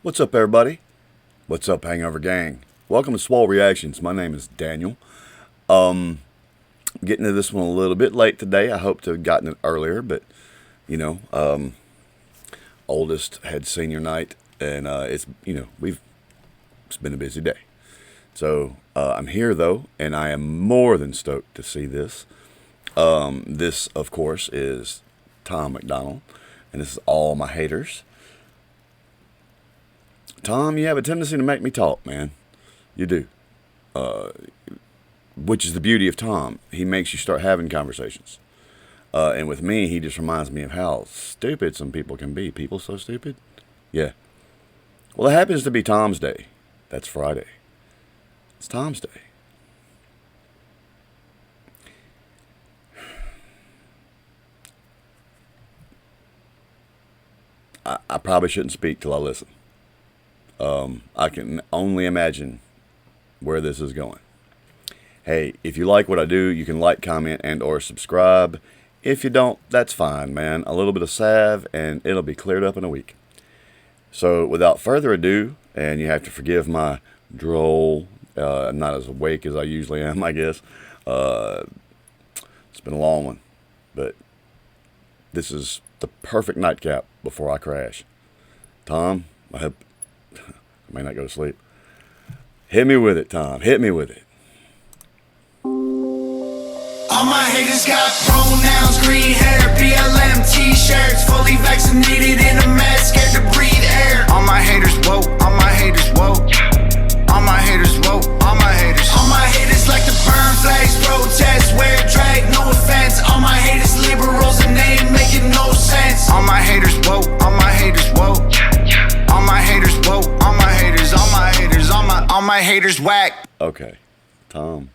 What's up, everybody? What's up, Hangover Gang? Welcome to Swole Reactions. My name is Daniel. Getting to this one a little bit late today. I hope to have gotten it earlier, but oldest had senior night, and it's been a busy day. So I'm here though, and I am more than stoked to see this. This, of course, is Tom Macdonald, and this is All My Haters. Tom, you have a tendency to make me talk, man. You do. Which is the beauty of Tom. He makes you start having conversations. And with me, he just reminds me of how stupid some people can be. People so stupid? Yeah. Well, it happens to be Tom's Day. That's Friday. It's Tom's Day. I probably shouldn't speak till I listen. I can only imagine where this is going. Hey, if you like what I do, you can like, comment, and or subscribe. If you don't, that's fine, man. A little bit of salve, and it'll be cleared up in a week. So, without further ado, and you have to forgive my droll, I'm not as awake as I usually am, I guess. It's been a long one, but this is the perfect nightcap before I crash. Tom, I hope I may not go to sleep. Hit me with it, Tom. Hit me with it. All my haters got pronouns, green hair, BLM t-shirts, fully vaccinated in a mask, scared to breathe air. All my haters woke, all my haters woke. All my haters woke, all my haters. All my haters like to burn flags, protest, wear drag, no offense. All my haters liberals and they ain't making no sense. All my haters woke, all my haters woke. All my haters woke, all my haters, all my haters, all my haters whack. Okay, Tom.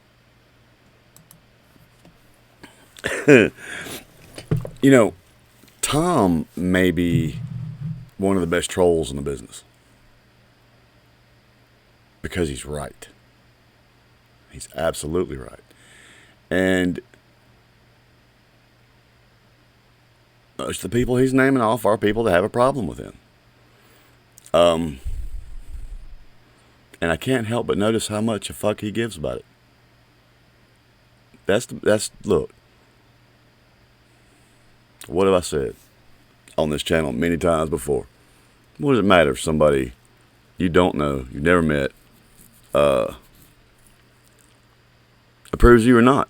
Tom may be one of the best trolls in the business. Because he's right. He's absolutely right. And most of the people he's naming off are people that have a problem with him. And I can't help but notice how much a fuck he gives about it. Look. What have I said on this channel many times before? What does it matter if somebody you don't know, you've never met, approves you or not?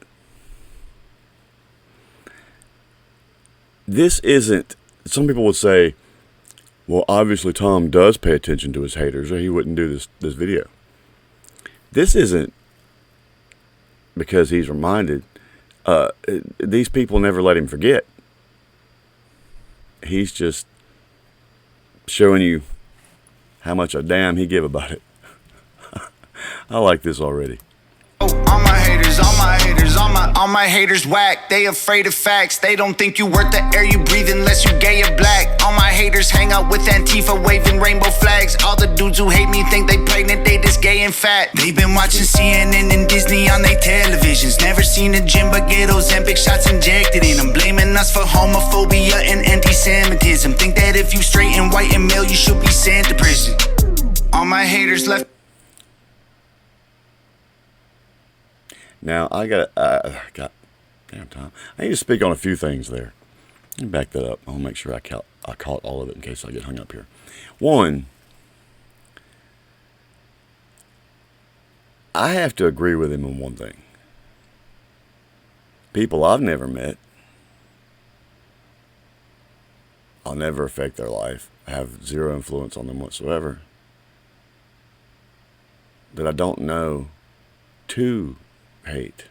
This isn't, some people would say, well, obviously Tom does pay attention to his haters or he wouldn't do this video. This isn't because he's reminded. These people never let him forget. He's just showing you how much a damn he give about it. I like this already. All my haters, all my haters, all my haters whack. They afraid of facts. They don't think you worth the air you breathe unless you gay or black. All my haters hang out with Antifa waving rainbow flags. All the dudes who hate me think they pregnant, they just gay and fat. They've been watching CNN and Disney on their televisions. Never seen a gym but get Ozempic shots injected in them. Blaming us for homophobia and anti-Semitism. Think that if you straight and white and male you should be sent to prison. All my haters left. Now, damn, Tom. I need to speak on a few things there. Let me back that up. I'll make sure I caught all of it in case I get hung up here. One, I have to agree with him on one thing. People I've never met, I'll never affect their life. I have zero influence on them whatsoever. That I don't know to hate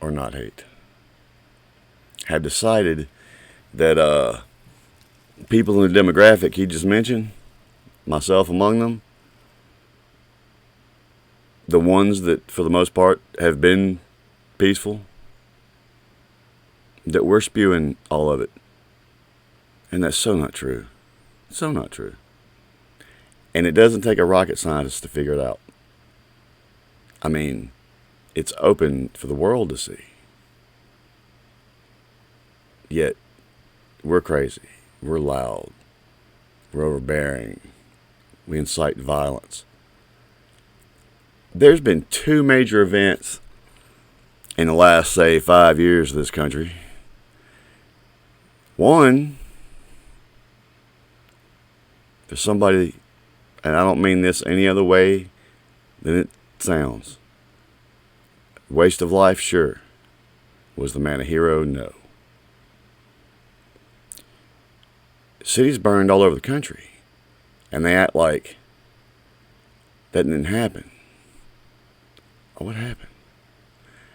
or not hate, have decided that people in the demographic he just mentioned, myself among them, the ones that for the most part have been peaceful, that we're spewing all of it. And that's so not true. So not true. And it doesn't take a rocket scientist to figure it out. I mean, it's open for the world to see. Yet, we're crazy. We're loud. We're overbearing. We incite violence. There's been two major events in the last, say, 5 years of this country. One, there's somebody, and I don't mean this any other way than it sounds. Waste of life, sure. Was the man a hero? No. Cities burned all over the country, and they act like that didn't happen. Oh, what happened?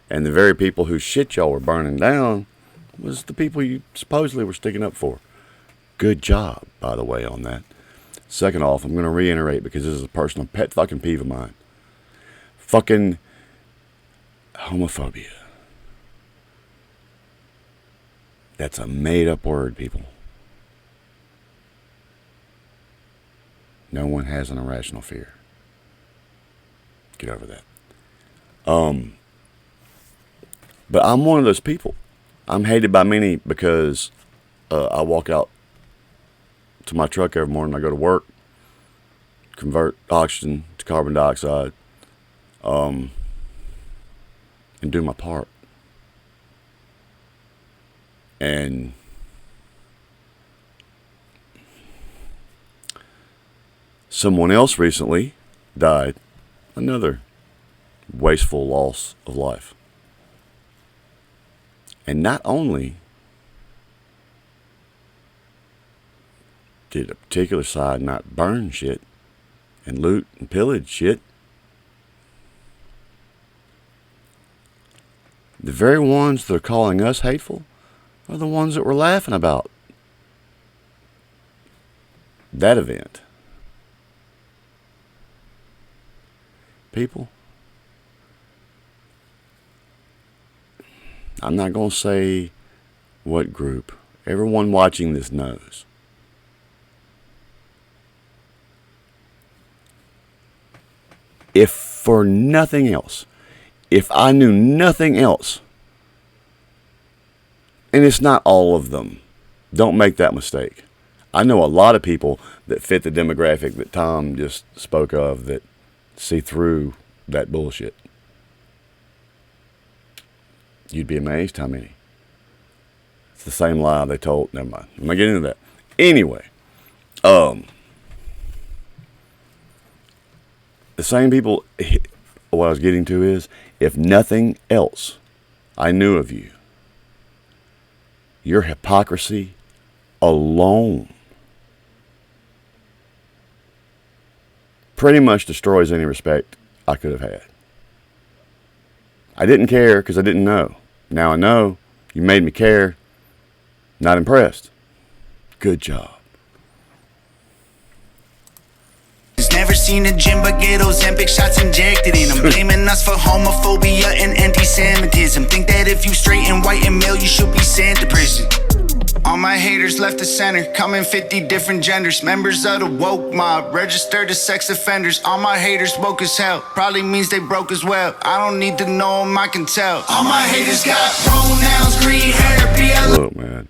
And the very people whose shit y'all were burning down was the people you supposedly were sticking up for. Good job, by the way, on that. Second off, I'm going to reiterate because this is a personal pet fucking peeve of mine. Fucking homophobia. That's a made-up word, people. No one has an irrational fear. Get over that. But I'm one of those people. I'm hated by many because I walk out to my truck every morning. I go to work, convert oxygen to carbon dioxide, and do my part. And someone else recently died. Another wasteful loss of life. And not only did a particular side not burn shit and loot and pillage shit, the very ones that are calling us hateful are the ones that we're laughing about that event. People, I'm not going to say what group. Everyone watching this knows. If for nothing else, if I knew nothing else, and it's not all of them, don't make that mistake. I know a lot of people that fit the demographic that Tom just spoke of that see through that bullshit. You'd be amazed how many. It's the same lie they told. Never mind. I'm not getting into that. Anyway, the same people, what I was getting to is, if nothing else I knew of you, your hypocrisy alone pretty much destroys any respect I could have had. I didn't care because I didn't know. Now I know. You made me care. Not impressed. Good job. Never seen a gym but get Ozempic shots injected in them. Blaming us for homophobia and anti-Semitism. Think that if you straight and white and male you should be sent to prison. All my haters left the center, come in 50 different genders. Members of the woke mob, registered as sex offenders. All my haters woke as hell, probably means they broke as well. I don't need to know them, I can tell. All my haters got pronouns, green hair, BL. Look, man.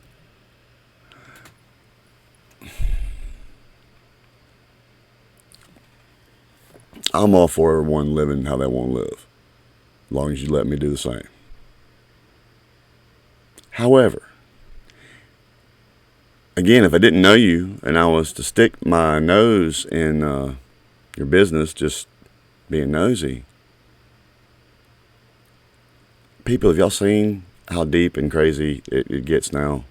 I'm all for everyone living how they want to live, as long as you let me do the same. However, again, if I didn't know you and I was to stick my nose in your business, just being nosy, people, have y'all seen how deep and crazy it gets now?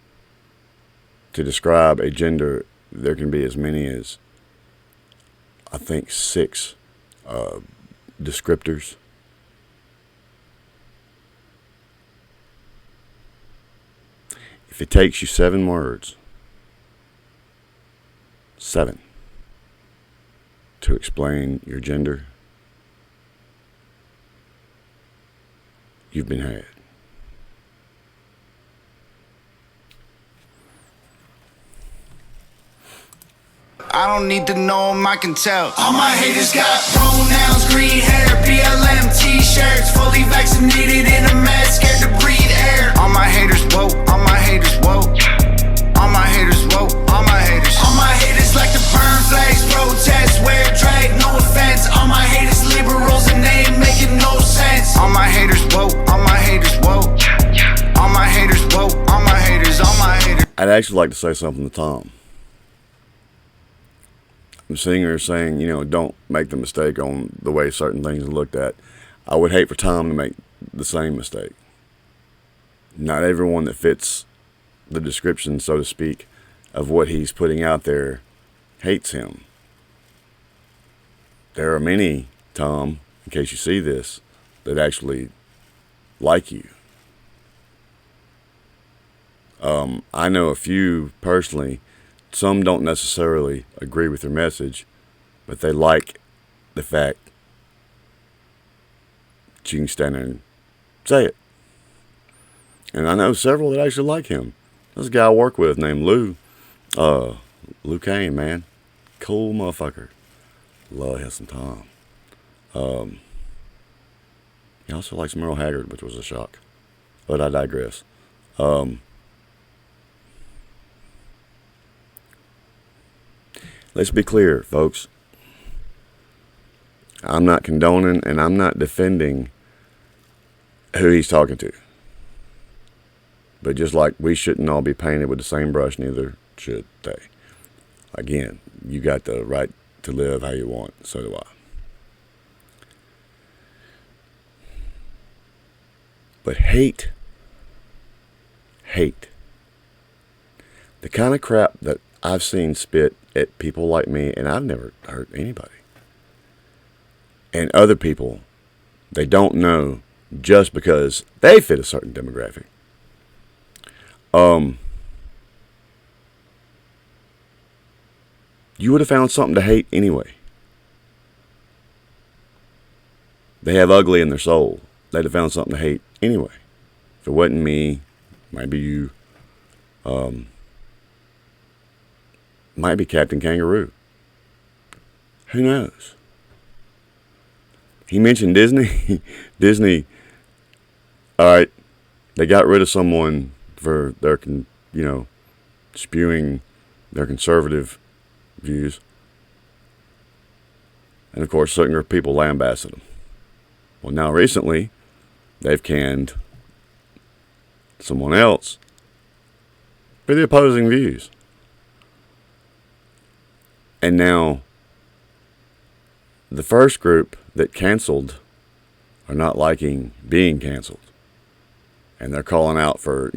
To describe a gender, there can be as many as, I think, 6 descriptors. If it takes you 7 words, 7, to explain your gender, you've been had. I don't need to know them, I can tell. All my haters got pronouns, green hair, BLM t-shirts, fully vaccinated in a mask, scared to breathe air. All my haters woke, all my haters woke. All my haters woke, all my haters. All my haters like to burn flags, protest, wear I'd actually like to say something to Tom. I'm sitting here saying, don't make the mistake on the way certain things are looked at. I would hate for Tom to make the same mistake. Not everyone that fits the description, so to speak, of what he's putting out there hates him. There are many, Tom, in case you see this, that actually like you. I know a few personally. Some don't necessarily agree with your message, but they like the fact that you can stand there and say it. And I know several that actually like him. There's a guy I work with named Lou. Lou Kane, man. Cool motherfucker. Love him some Tom. He also likes Merle Haggard, which was a shock. But I digress. Let's be clear, folks. I'm not condoning and I'm not defending who he's talking to. But just like we shouldn't all be painted with the same brush, neither should they. Again, you got the right to live how you want. So do I. But hate. The kind of crap that I've seen spit at people like me, and I've never hurt anybody. And other people, they don't know just because they fit a certain demographic. You would have found something to hate anyway. They have ugly in their soul. They'd have found something to hate anyway. If it wasn't me, maybe you, might be Captain Kangaroo. Who knows? He mentioned Disney. Disney, alright, they got rid of someone for their, spewing their conservative views. And of course, certain group of people lambasted them. Well, now recently, they've canned someone else for the opposing views. And now, the first group that canceled are not liking being canceled. And they're calling out for,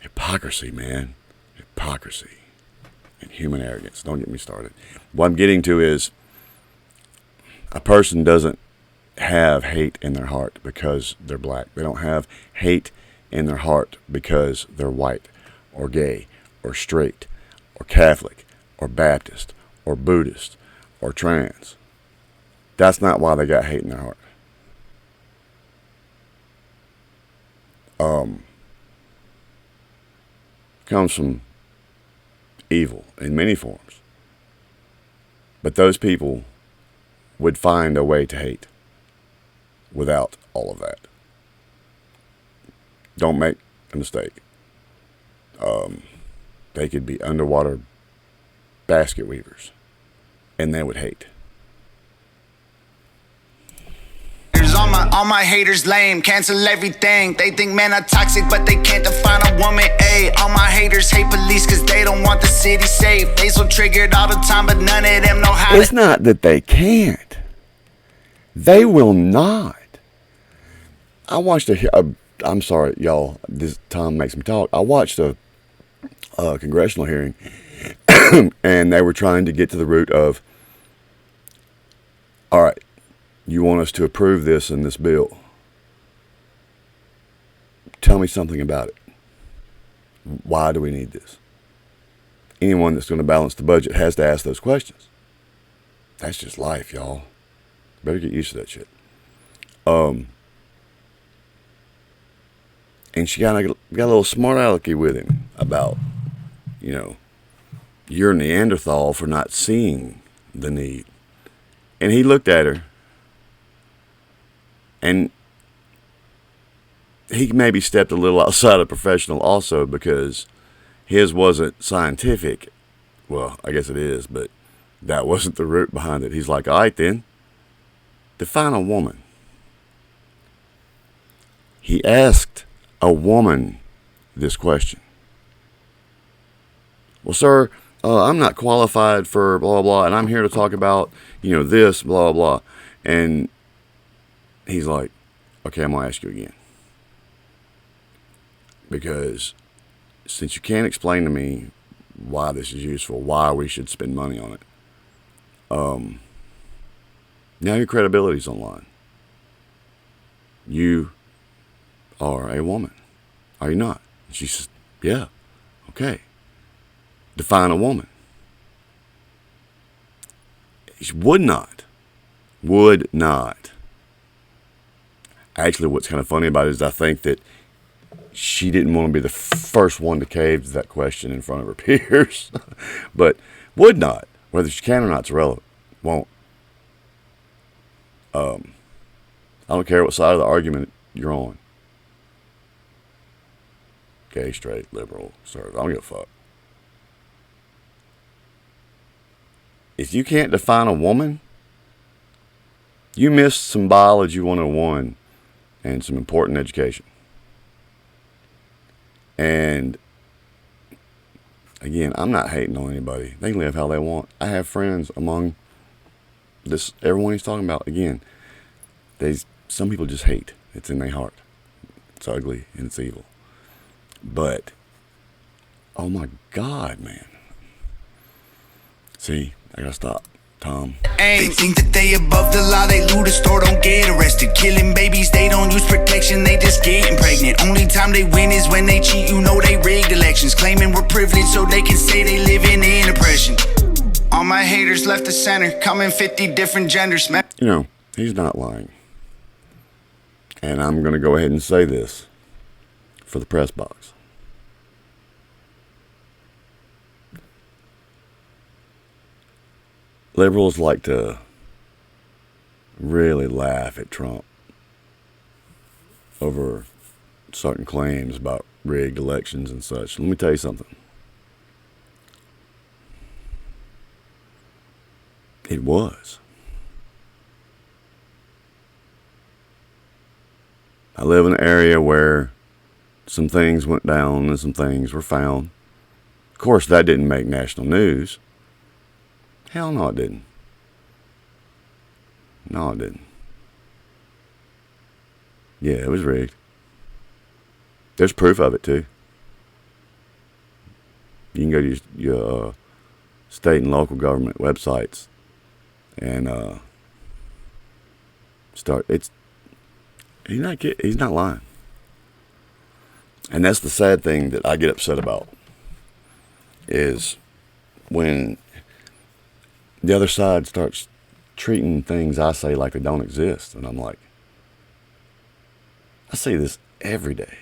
hypocrisy, man. Hypocrisy. And human arrogance. Don't get me started. What I'm getting to is, a person doesn't have hate in their heart because they're black. They don't have hate in their heart because they're white, or gay, or straight, or Catholic, or Baptist, or Buddhist, or trans. That's not why they got hate in their heart. Comes from evil in many forms. But those people would find a way to hate without all of that. Don't make a mistake. They could be underwater basket weavers, and they would hate. All my haters lame, cancel everything. They think men are toxic, but they can't define a woman. Ayy, all my haters hate police cause they don't want the city safe. They so triggered all the time, but none of them know how. It's not that they can't. They will not. I watched I'm sorry, y'all. This Tom makes me talk. I watched a congressional hearing, and they were trying to get to the root of, all right, you want us to approve this in this bill. Tell me something about it. Why do we need this? Anyone that's going to balance the budget has to ask those questions. That's just life, y'all. Better get used to that shit. And she got a little smart alecky with him about, you're Neanderthal for not seeing the need. And he looked at her, and he maybe stepped a little outside of professional also, because his wasn't scientific. Well, I guess it is, but that wasn't the root behind it. He's like, all right then, define a woman. He asked a woman this question. well, sir, I'm not qualified for blah, blah, and I'm here to talk about, this, blah, blah. And he's like, okay, I'm going to ask you again. Because since you can't explain to me why this is useful, why we should spend money on it, now your credibility's online. You are a woman, are you not? And she says, yeah, okay. Define a woman. She would not. Actually, what's kind of funny about it is I think that she didn't want to be the first one to cave to that question in front of her peers. But would not. Whether she can or not is irrelevant. Won't. I don't care what side of the argument you're on. Gay, straight, liberal, conservative. I don't give a fuck. If you can't define a woman, you missed some biology 101 and some important education. And again, I'm not hating on anybody. They can live how they want. I have friends among everyone he's talking about. Again, some people just hate. It's in their heart. It's ugly and it's evil. But, oh my God, man. See, I gotta stop. Tom. They think that they above the law, they loot a store, don't get arrested. Killing babies, they don't use protection, they just getting pregnant. Only time they win is when they cheat, they rigged elections. Claiming we're privileged so they can say they living in oppression. All my haters left the center, coming 50 different genders. He's not lying. And I'm gonna go ahead and say this for the press box. Liberals like to really laugh at Trump over certain claims about rigged elections and such. Let me tell you something. It was. I live in an area where some things went down and some things were found. Of course, that didn't make national news. Hell no, it didn't. No, it didn't. Yeah, it was rigged. There's proof of it, too. You can go to your state and local government websites and he's not lying. And that's the sad thing that I get upset about, is when the other side starts treating things I say like they don't exist. And I'm like, I say this every day.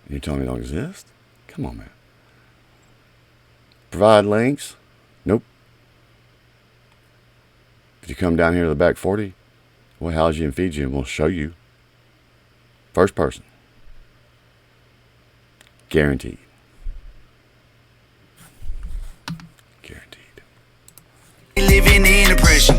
And you're telling me they don't exist? Come on, man. Provide links? Nope. If you come down here to the back 40, we'll house you and feed you and we'll show you. First person. Guaranteed. Living in oppression.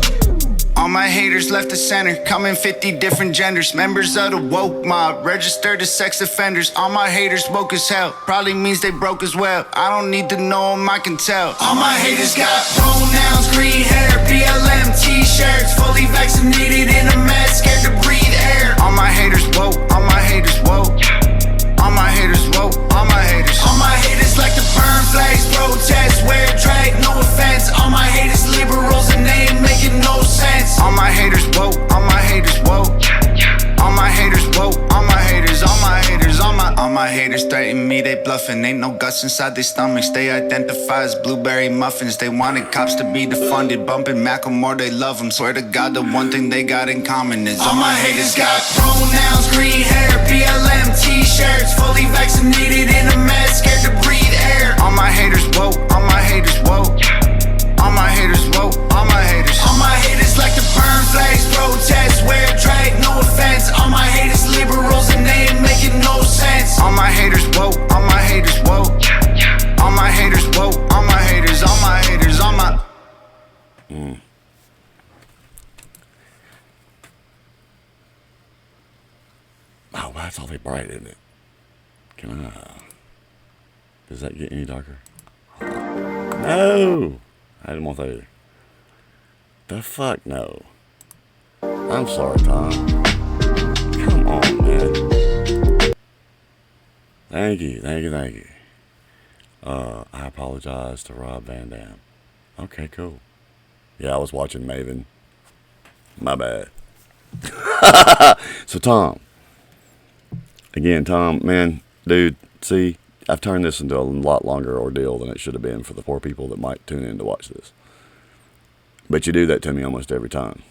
All my haters left the center, coming 50 different genders. Members of the woke mob, registered as sex offenders. All my haters woke as hell, probably means they broke as well. I don't need to know them, I can tell. All my haters got pronouns, green hair, BLM t-shirts, fully vaccinated in a mask, scared to breathe air. All my haters woke, all my haters woke. All my haters woke, all my haters. All my haters like to burn flags, protest, wear drag, no offense. All my haters liberals and they ain't making no sense. All my haters woke, all my haters woke. All my haters woke, all my haters, all my haters, all my haters threaten me, they bluffing. Ain't no guts inside their stomachs, they identify as blueberry muffins. They wanted cops to be defunded, bumping Mccomb, they love them. Swear to God, the one thing they got in common is all my haters got pronouns, green hair, BLM t-shirts, fully vaccinated in a mask, scared to breathe air. All my haters woke, all my haters woke. All my haters woke, all my haters. All my haters like to burn flags, protest, wear drag, no offense. All my haters liberals and they ain't making no sense. All my haters woke, all my haters woke. All my haters woke, all my haters, all my haters, all my. Oh, that's awfully bright, isn't it? Does that get any darker? No. I didn't want that either. The fuck no. I'm sorry, Tom. Come on, man. Thank you. I apologize to Rob Van Dam. Okay, cool. Yeah, I was watching Maven. My bad. So, Tom. Again, Tom, man, dude, see, I've turned this into a lot longer ordeal than it should have been for the poor people that might tune in to watch this. But you do that to me almost every time.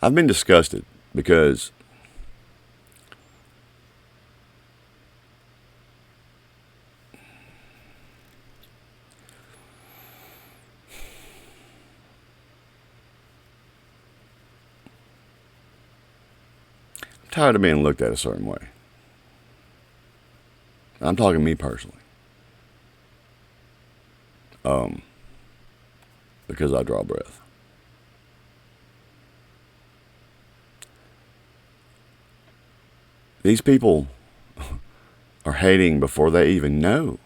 I've been disgusted because I'm tired of being looked at a certain way. I'm talking me personally. Because I draw breath. These people are hating before they even know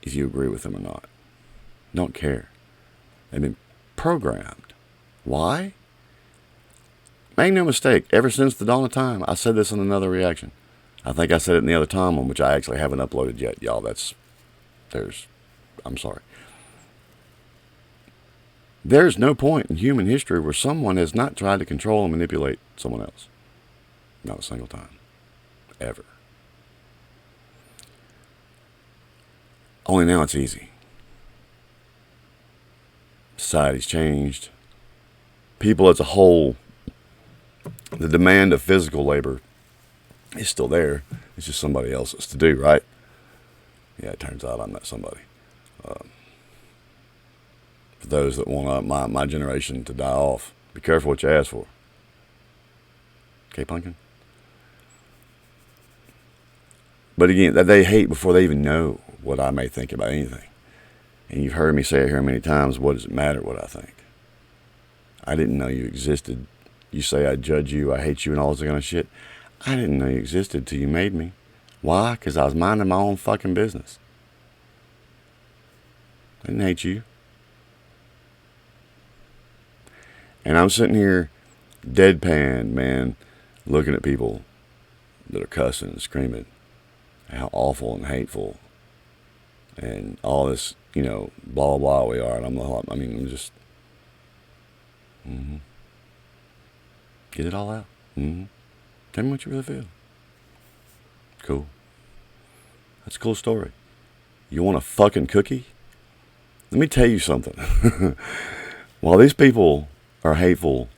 if you agree with them or not. Don't care. They've been programmed. Why? Make no mistake, ever since the dawn of time, I said this in another reaction. I think I said it in the other Tom one, which I actually haven't uploaded yet, y'all. I'm sorry. There's no point in human history where someone has not tried to control and manipulate someone else. Not a single time. Ever. Only now it's easy. Society's changed. People as a whole, the demand of physical labor is still there. It's just somebody else's to do, right? Yeah, it turns out I'm not somebody. For those that want my generation to die off, be careful what you ask for. Okay, Pumpkin? But again, that they hate before they even know what I may think about anything. And you've heard me say it here many times, what does it matter what I think? I didn't know you existed. You say I judge you, I hate you, and all this kind of shit. I didn't know you existed till you made me. Why? Because I was minding my own fucking business. I didn't hate you. And I'm sitting here deadpan, man, looking at people that are cussing and screaming how awful and hateful and all this, blah, blah, blah we are. And I'm just, get it all out. Tell me what you really feel. Cool. That's a cool story. You want a fucking cookie? Let me tell you something. While these people are hateful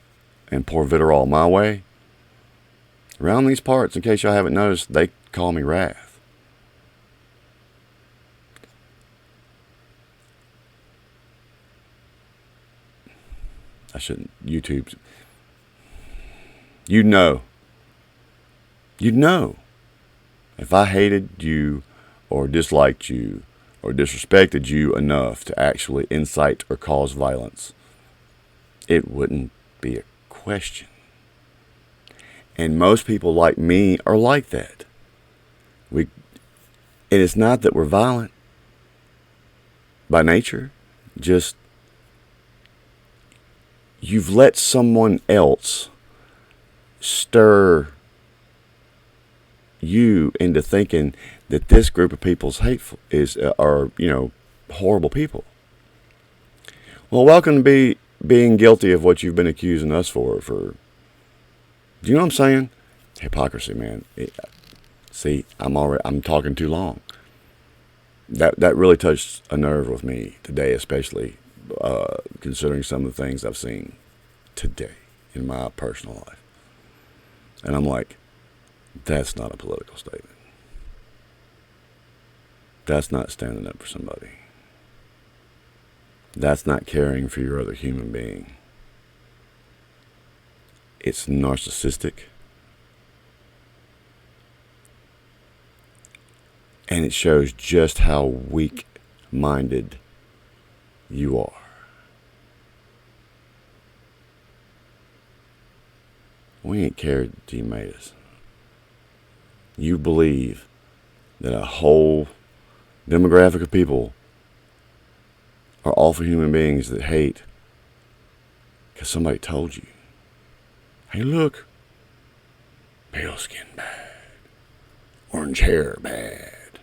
and pour vitriol my way, around these parts, in case y'all haven't noticed, they call me Wrath. I shouldn't. YouTube's. You'd know. If I hated you or disliked you or disrespected you enough to actually incite or cause violence, it wouldn't be a question. And most people like me are like that. And it's not that we're violent by nature, just you've let someone else stir you into thinking that this group of people's are horrible people. Well, welcome to being guilty of what you've been accusing us for. Do you know what I'm saying? Hypocrisy, man. See, I'm talking too long. That really touched a nerve with me today, especially considering some of the things I've seen today in my personal life. And I'm like, that's not a political statement. That's not standing up for somebody. That's not caring for your other human being. It's narcissistic. And it shows just how weak-minded you are. We ain't cared till you made us. You believe that a whole demographic of people are awful human beings that hate because somebody told you, hey, look, pale skin bad, orange hair bad.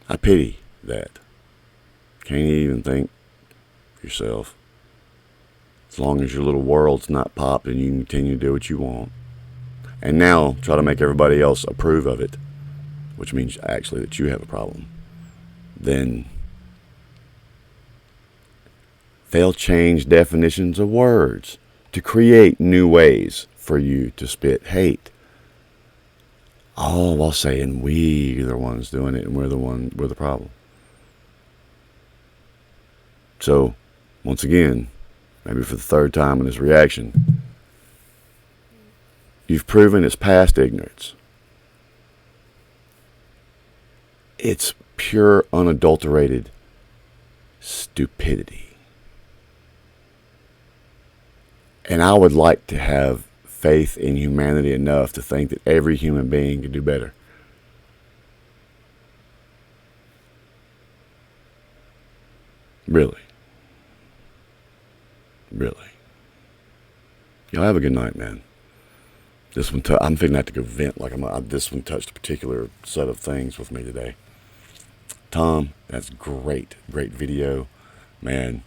I pity that. Can't even think for yourself. As long as your little world's not popped and you can continue to do what you want. And now try to make everybody else approve of it, which means actually that you have a problem. Then they'll change definitions of words to create new ways for you to spit hate. All while saying we're the ones doing it and we're the problem. So, once again, maybe for the third time in this reaction, you've proven it's past ignorance. It's pure, unadulterated stupidity. And I would like to have faith in humanity enough to think that every human being can do better. Really. Really. Y'all have a good night, man. This one, I'm figuring out to go vent like this one touched a particular set of things with me today. Tom, that's great. Great video. Man,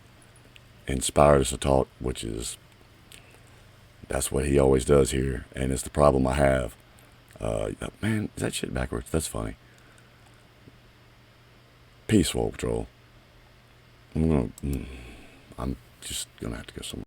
inspired us to talk, which is, that's what he always does here. And it's the problem I have. Man, is that shit backwards? That's funny. Peace, Swole Patrol. I'm just gonna have to go somewhere.